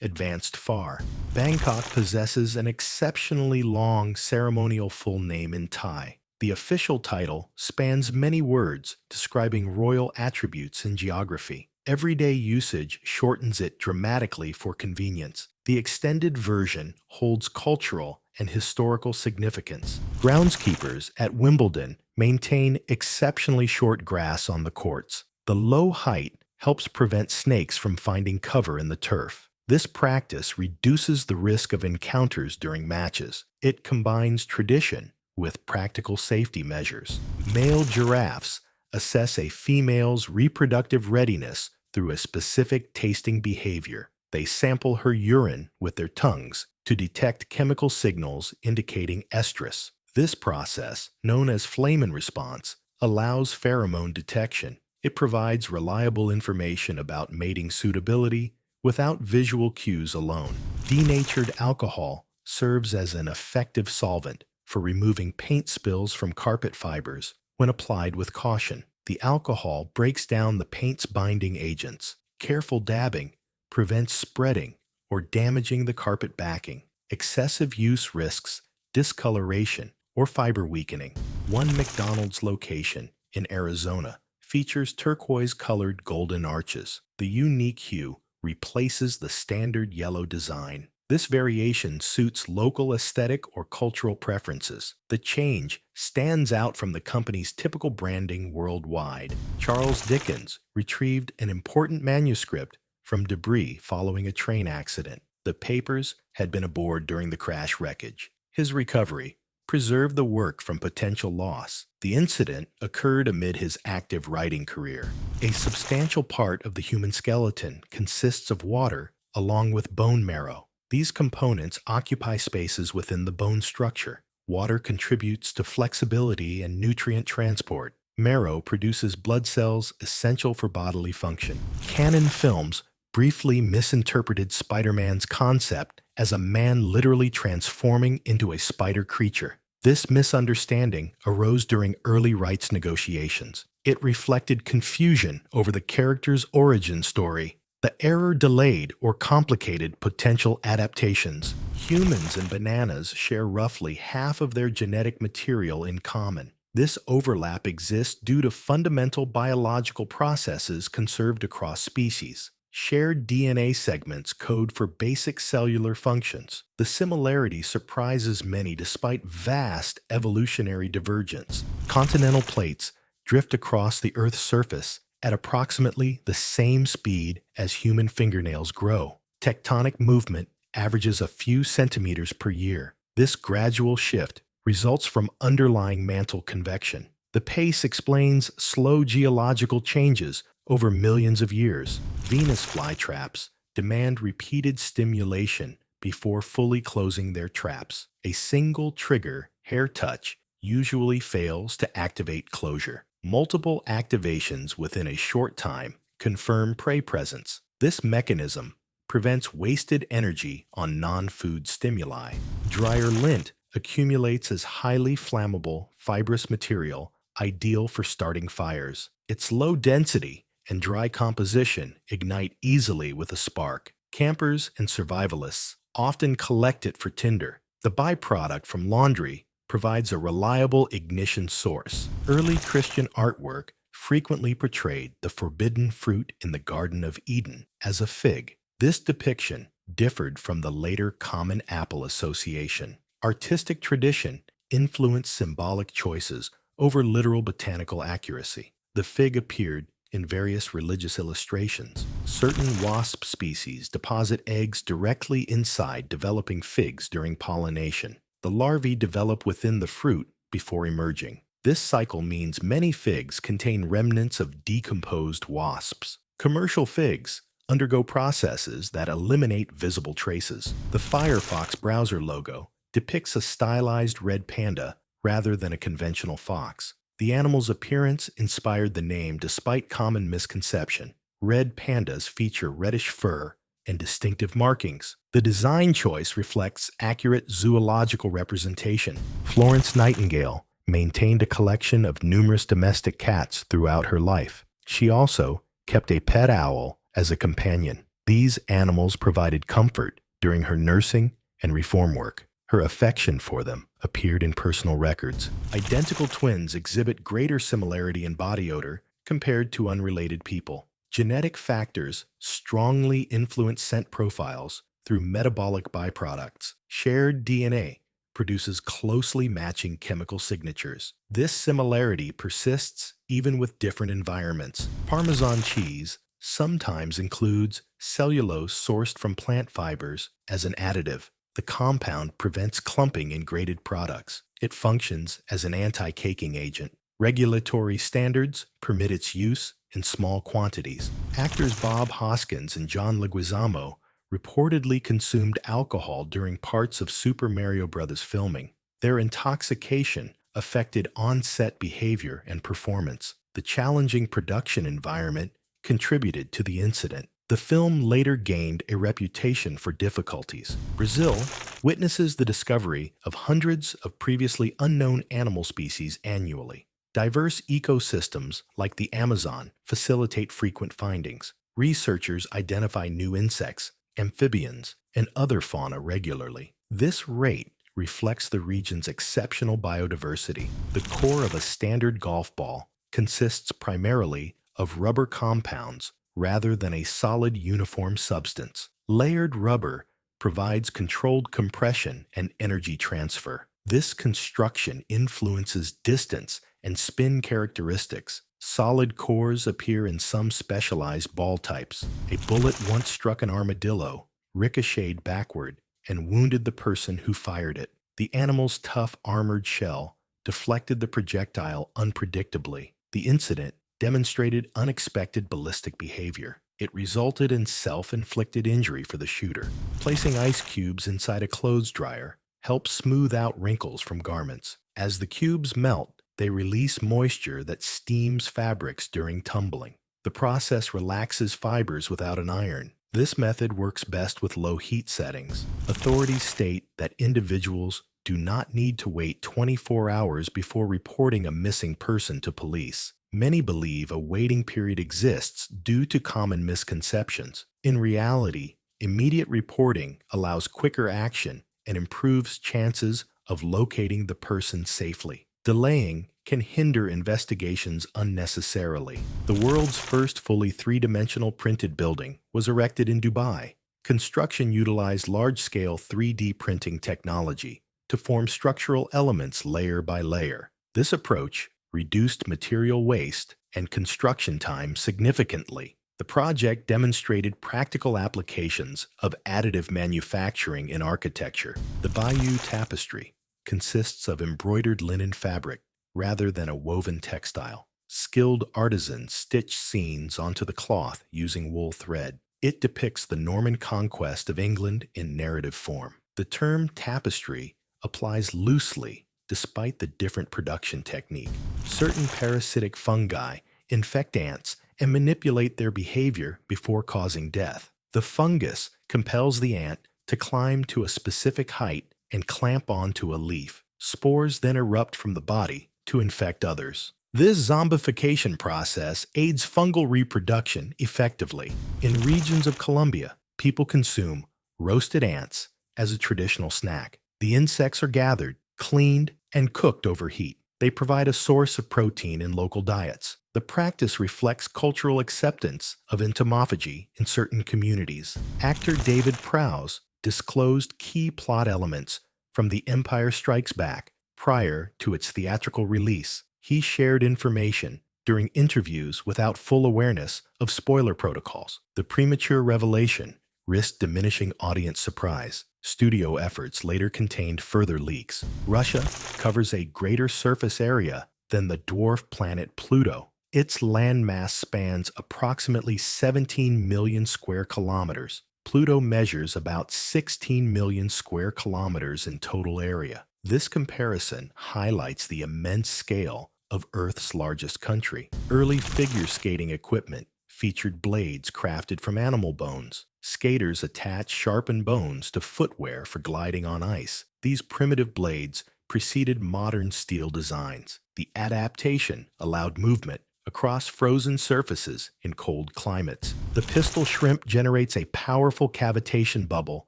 advanced far. Bangkok possesses an exceptionally long ceremonial full name in Thai. The official title spans many words describing royal attributes and geography. Everyday usage shortens it dramatically for convenience. The extended version holds cultural and historical significance. Groundskeepers at Wimbledon maintain exceptionally short grass on the courts. The low height helps prevent snakes from finding cover in the turf. This practice reduces the risk of encounters during matches. It combines tradition with practical safety measures. Male giraffes assess a female's reproductive readiness through a specific tasting behavior. They sample her urine with their tongues to detect chemical signals indicating estrus. This process, known as flamen response, allows pheromone detection. It provides reliable information about mating suitability without visual cues alone. Denatured alcohol serves as an effective solvent for removing paint spills from carpet fibers when applied with caution. The alcohol breaks down the paint's binding agents. Careful dabbing prevents spreading or damaging the carpet backing. Excessive use risks discoloration or fiber weakening. One McDonald's location in Arizona features turquoise-colored golden arches. The unique hue replaces the standard yellow design. This variation suits local aesthetic or cultural preferences. The change stands out from the company's typical branding worldwide. Charles Dickens retrieved an important manuscript from debris following a train accident. The papers had been aboard during the crash wreckage. His recovery preserved the work from potential loss. The incident occurred amid his active writing career. A substantial part of the human skeleton consists of water along with bone marrow. These components occupy spaces within the bone structure. Water contributes to flexibility and nutrient transport. Marrow produces blood cells essential for bodily function. Canon Films briefly misinterpreted Spider-Man's concept as a man literally transforming into a spider creature. This misunderstanding arose during early rights negotiations. It reflected confusion over the character's origin story. The error delayed or complicated potential adaptations. Humans and bananas share roughly half of their genetic material in common. This overlap exists due to fundamental biological processes conserved across species. Shared DNA segments code for basic cellular functions. The similarity surprises many despite vast evolutionary divergence. Continental plates drift across the Earth's surface at approximately the same speed as human fingernails grow. Tectonic movement averages a few centimeters per year. This gradual shift results from underlying mantle convection. The pace explains slow geological changes over millions of years. Venus flytraps demand repeated stimulation before fully closing their traps. A single trigger, hair touch, usually fails to activate closure. Multiple activations within a short time confirm prey presence. This mechanism prevents wasted energy on non-food stimuli. Dryer lint accumulates as highly flammable, fibrous material ideal for starting fires. Its low density and dry composition ignite easily with a spark. Campers and survivalists often collect it for tinder. The byproduct from laundry provides a reliable ignition source. Early Christian artwork frequently portrayed the forbidden fruit in the Garden of Eden as a fig. This depiction differed from the later Common Apple association. Artistic tradition influenced symbolic choices over literal botanical accuracy. The fig appeared in various religious illustrations. Certain wasp species deposit eggs directly inside developing figs during pollination. The larvae develop within the fruit before emerging. This cycle means many figs contain remnants of decomposed wasps. Commercial figs undergo processes that eliminate visible traces. The Firefox browser logo depicts a stylized red panda rather than a conventional fox. The animal's appearance inspired the name despite common misconception. Red pandas feature reddish fur and distinctive markings. The design choice reflects accurate zoological representation. Florence Nightingale maintained a collection of numerous domestic cats throughout her life. She also kept a pet owl as a companion. These animals provided comfort during her nursing and reform work. Her affection for them appeared in personal records. Identical twins exhibit greater similarity in body odor compared to unrelated people. Genetic factors strongly influence scent profiles through metabolic byproducts. Shared DNA produces closely matching chemical signatures. This similarity persists even with different environments. Parmesan cheese sometimes includes cellulose sourced from plant fibers as an additive. The compound prevents clumping in grated products. It functions as an anti-caking agent. Regulatory standards permit its use in small quantities. Actors Bob Hoskins and John Leguizamo reportedly consumed alcohol during parts of Super Mario Bros. Filming. Their intoxication affected on-set behavior and performance. The challenging production environment contributed to the incident. The film later gained a reputation for difficulties. Brazil witnesses the discovery of hundreds of previously unknown animal species annually. Diverse ecosystems like the Amazon facilitate frequent findings. Researchers identify new insects, amphibians, and other fauna regularly. This rate reflects the region's exceptional biodiversity. The core of a standard golf ball consists primarily of rubber compounds rather than a solid uniform substance. Layered rubber provides controlled compression and energy transfer. This construction influences distance and spin characteristics. Solid cores appear in some specialized ball types. A bullet once struck an armadillo, ricocheted backward, and wounded the person who fired it. The animal's tough armored shell deflected the projectile unpredictably. The incident demonstrated unexpected ballistic behavior. It resulted in self-inflicted injury for the shooter. Placing ice cubes inside a clothes dryer helps smooth out wrinkles from garments. As the cubes melt, they release moisture that steams fabrics during tumbling. The process relaxes fibers without an iron. This method works best with low heat settings. Authorities state that individuals do not need to wait 24 hours before reporting a missing person to police. Many believe a waiting period exists due to common misconceptions. In reality, immediate reporting allows quicker action and improves chances of locating the person safely. Delaying can hinder investigations unnecessarily. The world's first fully three-dimensional printed building was erected in Dubai. Construction utilized large-scale 3D printing technology to form structural elements layer by layer. This approach reduced material waste and construction time significantly. The project demonstrated practical applications of additive manufacturing in architecture. The Bayeux Tapestry consists of embroidered linen fabric rather than a woven textile. Skilled artisans stitch scenes onto the cloth using wool thread. It depicts the Norman conquest of England in narrative form. The term tapestry applies loosely despite the different production technique. Certain parasitic fungi infect ants and manipulate their behavior before causing death. The fungus compels the ant to climb to a specific height and clamp onto a leaf. Spores then erupt from the body to infect others. This zombification process aids fungal reproduction effectively. In regions of Colombia, people consume roasted ants as a traditional snack. The insects are gathered, cleaned, and cooked over heat. They provide a source of protein in local diets. The practice reflects cultural acceptance of entomophagy in certain communities. Actor David Prowse disclosed key plot elements from The Empire Strikes Back prior to its theatrical release. He shared information during interviews without full awareness of spoiler protocols. The premature revelation risked diminishing audience surprise. Studio efforts later contained further leaks. Russia covers a greater surface area than the dwarf planet Pluto. Its landmass spans approximately 17 million square kilometers. Pluto measures about 16 million square kilometers in total area. This comparison highlights the immense scale of Earth's largest country. Early figure skating equipment featured blades crafted from animal bones. Skaters attached sharpened bones to footwear for gliding on ice. These primitive blades preceded modern steel designs. The adaptation allowed movement across frozen surfaces in cold climates. The pistol shrimp generates a powerful cavitation bubble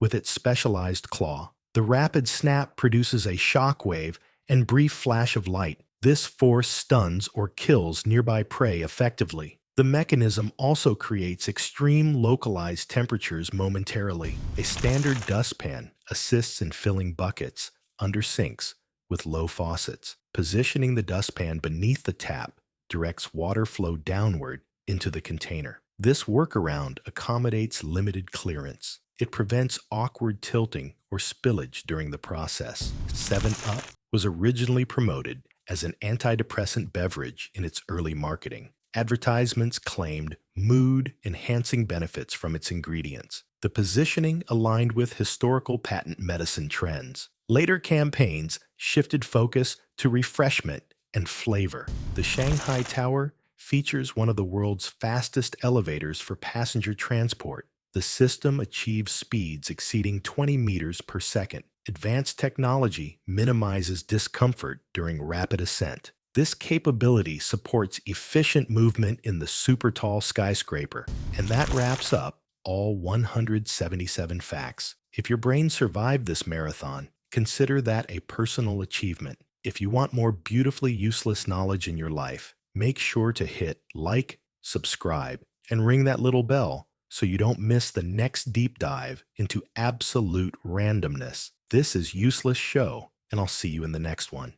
with its specialized claw. The rapid snap produces a shock wave and brief flash of light. This force stuns or kills nearby prey effectively. The mechanism also creates extreme localized temperatures momentarily. A standard dustpan assists in filling buckets under sinks with low faucets. Positioning the dustpan beneath the tap directs water flow downward into the container. This workaround accommodates limited clearance. It prevents awkward tilting or spillage during the process. 7-Up was originally promoted as an antidepressant beverage in its early marketing. Advertisements claimed mood-enhancing benefits from its ingredients. The positioning aligned with historical patent medicine trends. Later campaigns shifted focus to refreshment and flavor. The Shanghai Tower features one of the world's fastest elevators for passenger transport. The system achieves speeds exceeding 20 meters per second. Advanced technology minimizes discomfort during rapid ascent. This capability supports efficient movement in the super tall skyscraper. And that wraps up all 177 facts. If your brain survived this marathon, consider that a personal achievement. If you want more beautifully useless knowledge in your life, make sure to hit like, subscribe, and ring that little bell so you don't miss the next deep dive into absolute randomness. This is Useless Show, and I'll see you in the next one.